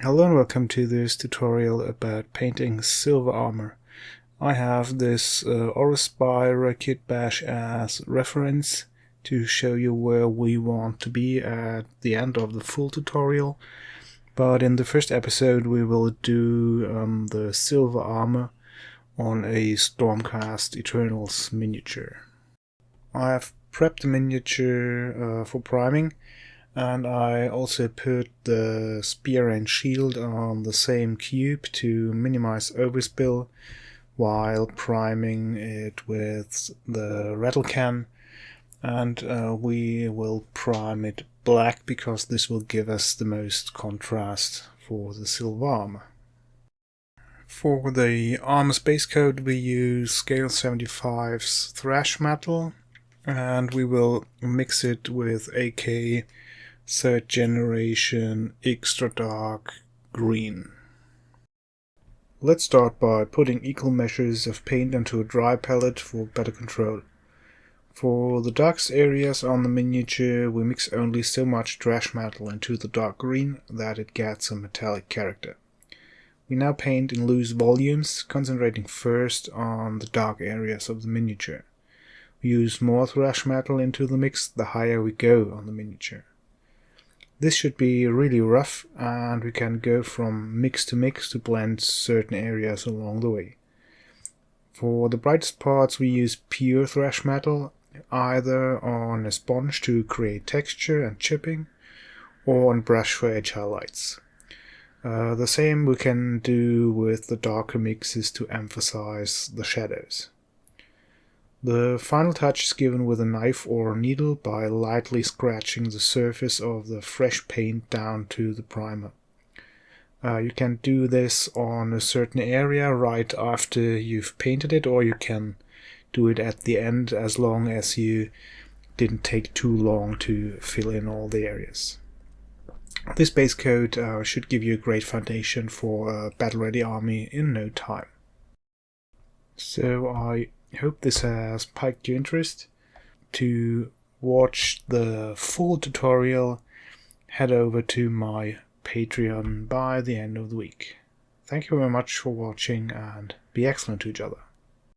Hello and welcome to this tutorial about painting silver armor. I have this Orrus Spyrer kit bash as reference to show you where we want to be at the end of the full tutorial. But in the first episode we will do the silver armor on a Stormcast Eternal's miniature. I have prepped the miniature for priming. And I also put the spear and shield on the same cube to minimize overspill while priming it with the rattle can. And we will prime it black because this will give us the most contrast for the silver armor. For the armor's base coat we use Scale 75's thrash metal, and we will mix it with AK 3rd generation extra dark green. Let's start by putting equal measures of paint onto a dry palette for better control. For the darkest areas on the miniature we mix only so much thrash metal into the dark green that it gets a metallic character. We now paint in loose volumes, concentrating first on the dark areas of the miniature. We use more thrash metal into the mix the higher we go on the miniature. This should be really rough, and we can go from mix to blend certain areas along the way. For the brightest parts we use pure thrash metal, either on a sponge to create texture and chipping, or on brush for edge highlights. The same we can do with the darker mixes to emphasize the shadows. The final touch is given with a knife or needle by lightly scratching the surface of the fresh paint down to the primer. You can do this on a certain area right after you've painted it, or you can do it at the end as long as you didn't take too long to fill in all the areas. This base coat should give you a great foundation for a battle-ready army in no time. So I hope this has piqued your interest. To watch the full tutorial, head over to my Patreon by the end of the week. Thank you very much for watching, and be excellent to each other.